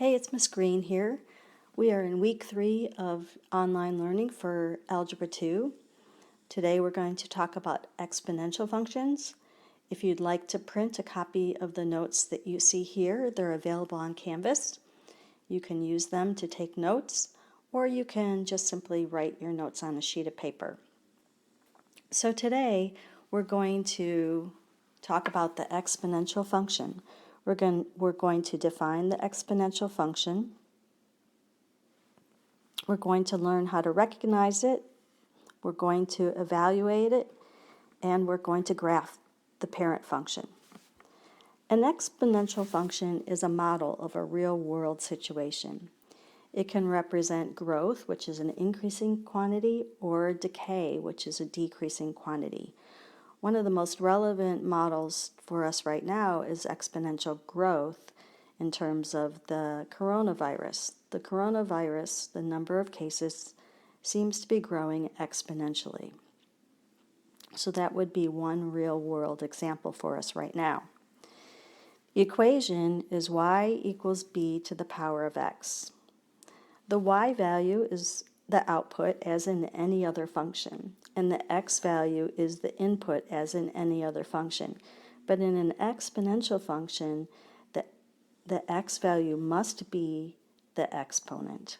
Hey, it's Miss Green here. We are in week 3 of online learning for Algebra 2. Today we're going to talk about exponential functions. If you'd like to print a copy of the notes that you see here, they're available on Canvas. You can use them to take notes, or you can just simply write your notes on a sheet of paper. So today we're going to talk about the exponential function. We're going to define the exponential function. We're going to learn how to recognize it, we're going to evaluate it, and we're going to graph the parent function. An exponential function is a model of a real-world situation. It can represent growth, which is an increasing quantity, or decay, which is a decreasing quantity. One of the most relevant models for us right now is exponential growth in terms of the coronavirus. The coronavirus, the number of cases, seems to be growing exponentially. So that would be one real-world example for us right now. The equation is y equals b to the power of x. The y value is the output as in any other function, and the x value is the input as in any other function. But in an exponential function, the x value must be the exponent.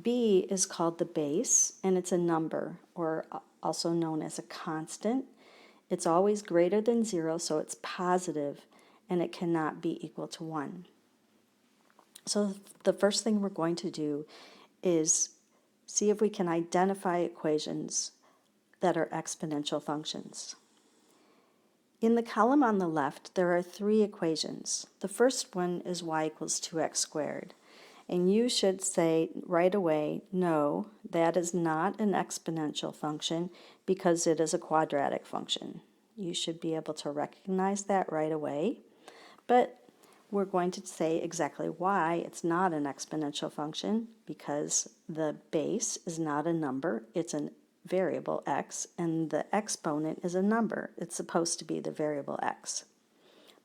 B is called the base, and it's a number, or also known as a constant. It's always greater than 0, so it's positive, and it cannot be equal to 1. So the first thing we're going to do is see if we can identify equations that are exponential functions. In the column on the left, there are 3 equations. The first one is y equals 2x squared. And you should say right away, no, that is not an exponential function because it is a quadratic function. You should be able to recognize that right away. But we're going to say exactly why it's not an exponential function, because the base is not a number, it's a variable x, and the exponent is a number. It's supposed to be the variable x.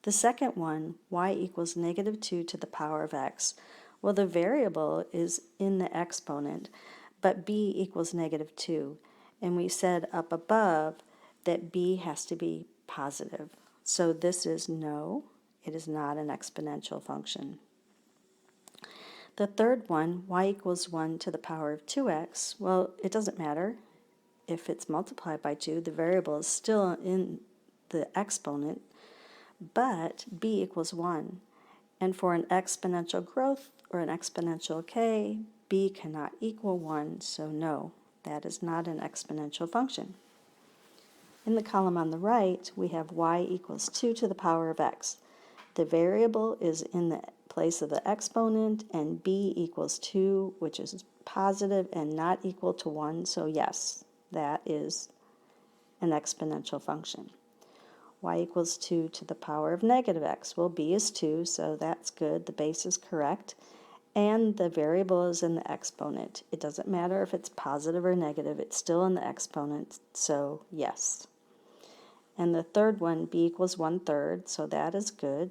The second one, y equals negative 2 to the power of x. Well, the variable is in the exponent, but b equals negative 2. And we said up above that b has to be positive. So this is no, it is not an exponential function. The third one, y equals 1 to the power of 2x, well, it doesn't matter. If it's multiplied by 2, the variable is still in the exponent, but b equals 1. And for an exponential growth or an exponential decay, b cannot equal 1, so no, that is not an exponential function. In the column on the right, we have y equals 2 to the power of x. The variable is in the place of the exponent, and b equals 2, which is positive and not equal to 1, so yes, that is an exponential function. Y equals 2 to the power of negative x. Well, b is 2, so that's good. The base is correct. And the variable is in the exponent. It doesn't matter if it's positive or negative. It's still in the exponent, so yes. And the third one, b equals 1/3, so that is good.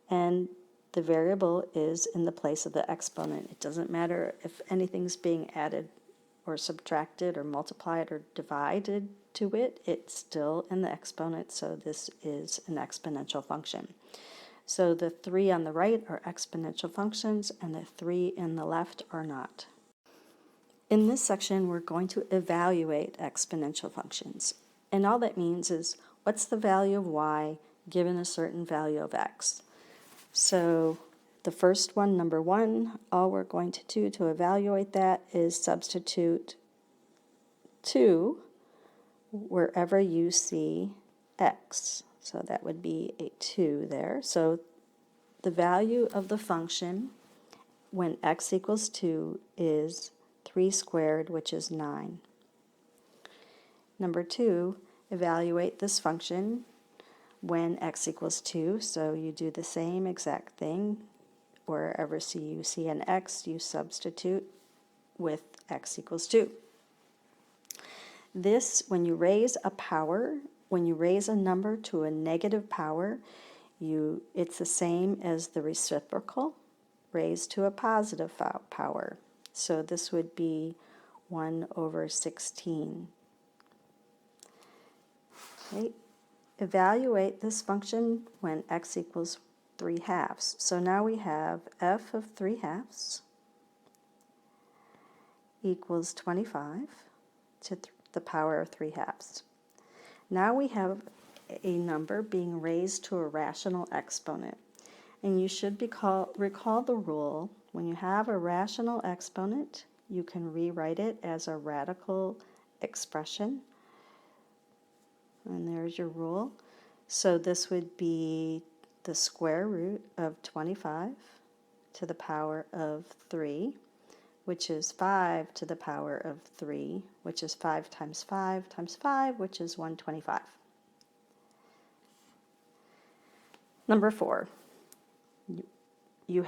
And the variable is in the place of the exponent. It doesn't matter if anything's being added or subtracted or multiplied or divided to it, it's still in the exponent, so this is an exponential function. So the 3 on the right are exponential functions, and the 3 in the left are not. In this section, we're going to evaluate exponential functions. And all that means is, what's the value of y given a certain value of x? So the first one, number 1, all we're going to do to evaluate that is substitute 2 wherever you see x. So that would be a 2 there. So the value of the function when x equals 2 is 3 squared, which is 9. Number 2, evaluate this function when x equals 2. So you do the same exact thing. Wherever you see an x, you substitute with x equals 2. This, when you raise a number to a negative power, it's the same as the reciprocal. raised to a positive power. So this would be 1 over 16. Okay. Evaluate this function when x equals 3 halves. So now we have f of 3 halves equals 25 to the power of 3 halves. Now we have a number being raised to a rational exponent. And you should recall the rule, when you have a rational exponent, you can rewrite it as a radical expression. And there's your rule. So this would be the square root of 25 to the power of 3, which is 5 to the power of 3, which is 5 times 5 times 5, which is 125. Number 4. You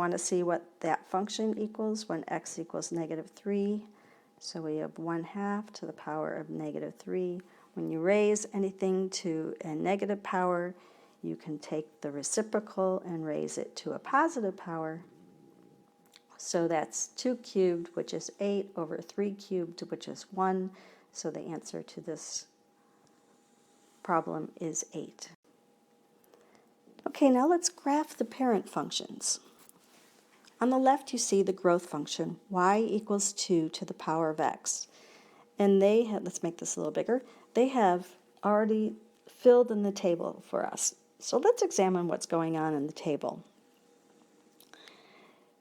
want to see what that function equals when x equals -3. So we have 1/2 to the power of -3. When you raise anything to a negative power, you can take the reciprocal and raise it to a positive power. So that's 2 cubed, which is 8, over 3 cubed, which is 1. So the answer to this problem is 8. Okay, now let's graph the parent functions. On the left, you see the growth function, y equals 2 to the power of x. And they have, let's make this a little bigger, they have already filled in the table for us. So let's examine what's going on in the table.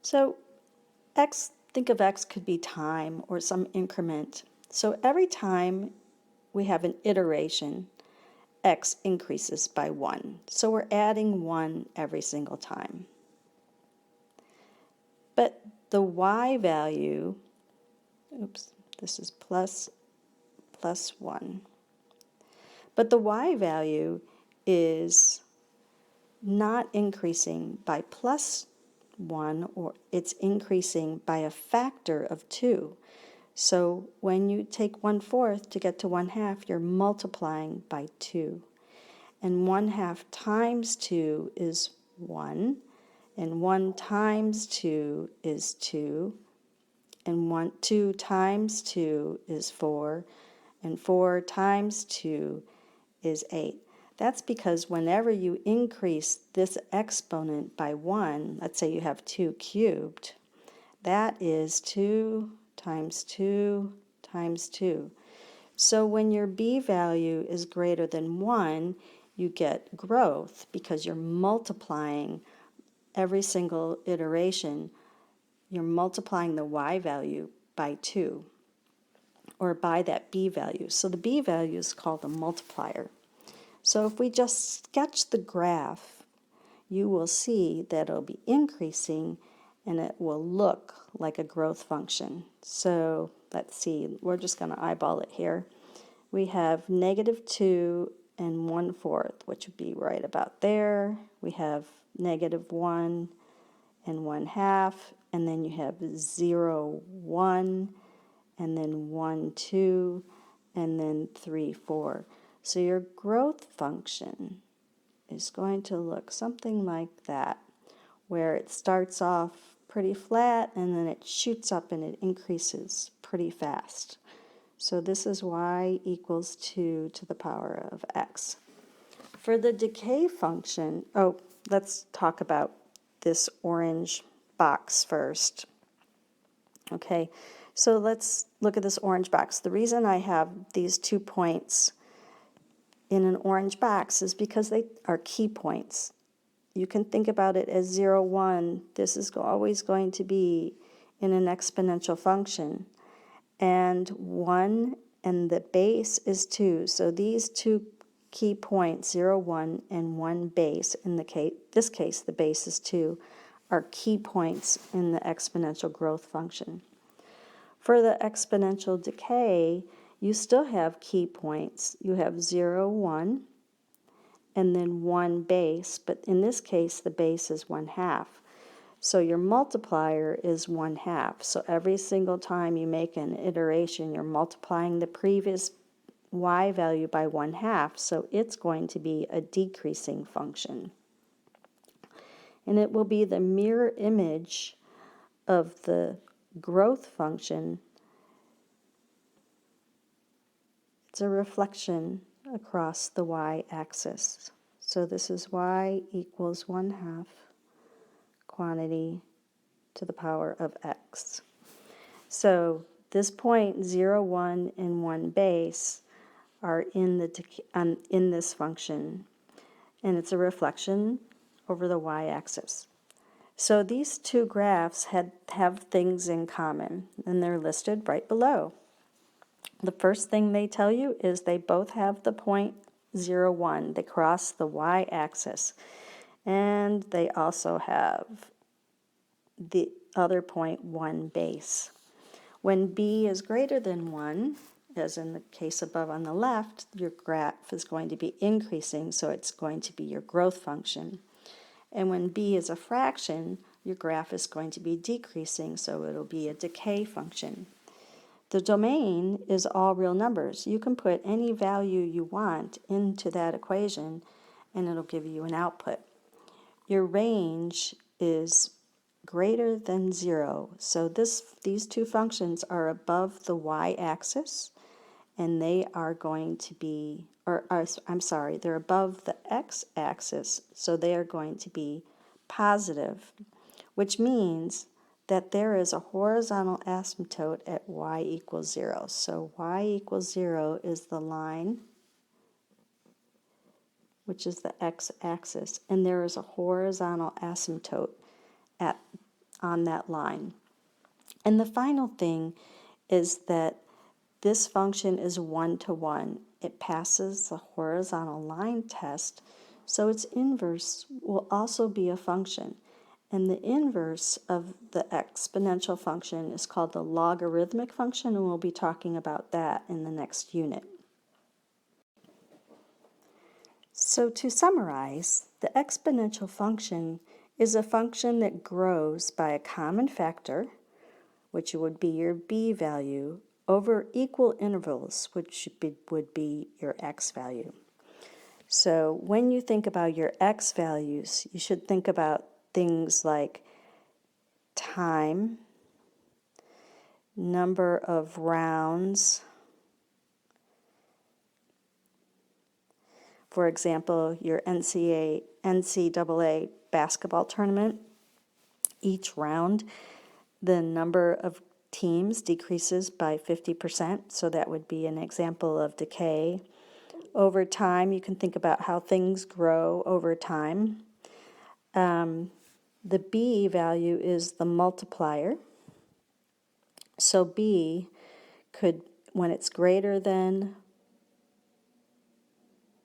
So think of x could be time or some increment. So every time we have an iteration, x increases by 1. So we're adding 1 every single time. But the y value, this is plus 1. But the y value is not increasing by plus 1, or it's increasing by a factor of 2. So when you take 1/4 to get to 1/2, you're multiplying by 2. And 1/2 times 2 is 1. And 1 times 2 is 2. And 2 times 2 is 4. And 4 times 2 is 8. That's because whenever you increase this exponent by 1, let's say you have 2 cubed, that is 2 times 2 times 2. So when your b value is greater than 1, you get growth because you're multiplying every single iteration. You're multiplying the y value by 2, or by that b value. So the b value is called the multiplier. So if we just sketch the graph, you will see that it'll be increasing and it will look like a growth function. So let's see, we're just going to eyeball it here. We have -2 and 1/4, which would be right about there. We have -1 and 1/2, and then you have 0, 1, and then 1, 2, and then 3, 4. So your growth function is going to look something like that, where it starts off pretty flat and then it shoots up and it increases pretty fast. So this is y equals 2 to the power of x. For the decay function, let's talk about this orange box first. Okay, so let's look at this orange box. The reason I have these 2 points in an orange box is because they are key points. You can think about it as 0, 1. This is always going to be in an exponential function. And 1 and the base is 2. So these 2 key points, 0, 1, and 1 base, in this case the base is 2, are key points in the exponential growth function. For the exponential decay, you still have key points. You have 0, 1, and then 1 base, but in this case the base is 1/2. So your multiplier is 1/2. So every single time you make an iteration, you're multiplying the previous y value by 1/2, so it's going to be a decreasing function. and it will be the mirror image of the growth function. It's a reflection across the y-axis. So this is y equals 1/2 quantity to the power of x. So this point 0, 1, and 1 base are in this function, and it's a reflection over the y-axis. So these two graphs have things in common, and they're listed right below. The first thing they tell you is they both have the point 0, 1. They cross the y-axis. And they also have the other point 1 base. When b is greater than 1, as in the case above on the left, your graph is going to be increasing, so it's going to be your growth function. And when b is a fraction, your graph is going to be decreasing, so it'll be a decay function. The domain is all real numbers. You can put any value you want into that equation, and it'll give you an output. Your range is greater than 0, so these two functions are above the y-axis, and they are going to be, they're above the x-axis, so they are going to be positive, which means that there is a horizontal asymptote at y equals 0. So y equals 0 is the line, which is the x-axis, and there is a horizontal asymptote on that line. And the final thing is that this function is 1-to-1. It passes the horizontal line test, so its inverse will also be a function. And the inverse of the exponential function is called the logarithmic function, and we'll be talking about that in the next unit. So to summarize, the exponential function is a function that grows by a common factor, which would be your b value, over equal intervals, which would be your x value. So when you think about your x values, you should think about things like time, number of rounds. For example, your NCAA basketball tournament, each round, the number of teams decreases by 50%, so that would be an example of decay. Over time, you can think about how things grow over time. The b value is the multiplier. So b could, when it's greater than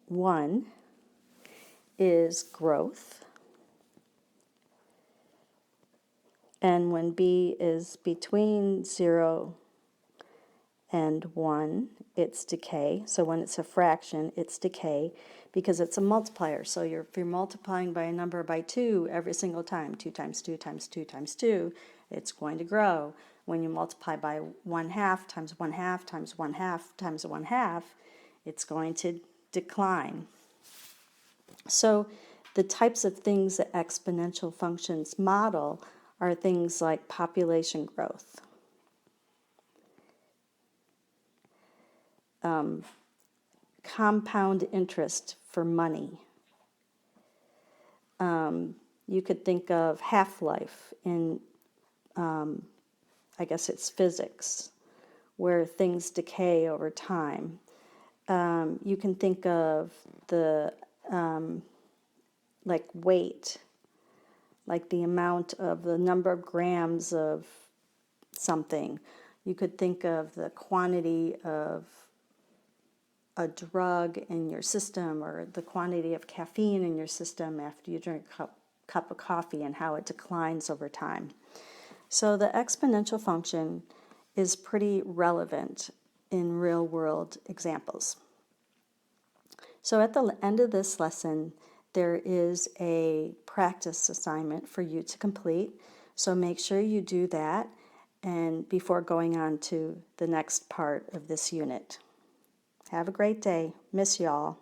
1, is growth. And when b is between 0 and 1, it's decay. So when it's a fraction, it's decay because it's a multiplier. So if you're multiplying by a number by 2 every single time, 2 times 2 times 2 times 2, it's going to grow. When you multiply by 1/2 times 1/2 times 1/2 times 1/2, it's going to decline. So the types of things that exponential functions model are things like population growth, compound interest for money. You could think of half-life in, I guess it's physics, where things decay over time. You can think of the, like weight, like the amount of the number of grams of something. You could think of the quantity of a drug in your system or the quantity of caffeine in your system after you drink a cup of coffee and how it declines over time. So the exponential function is pretty relevant in real-world examples. So at the end of this lesson, there is a practice assignment for you to complete. So make sure you do that and before going on to the next part of this unit. Have a great day. Miss y'all.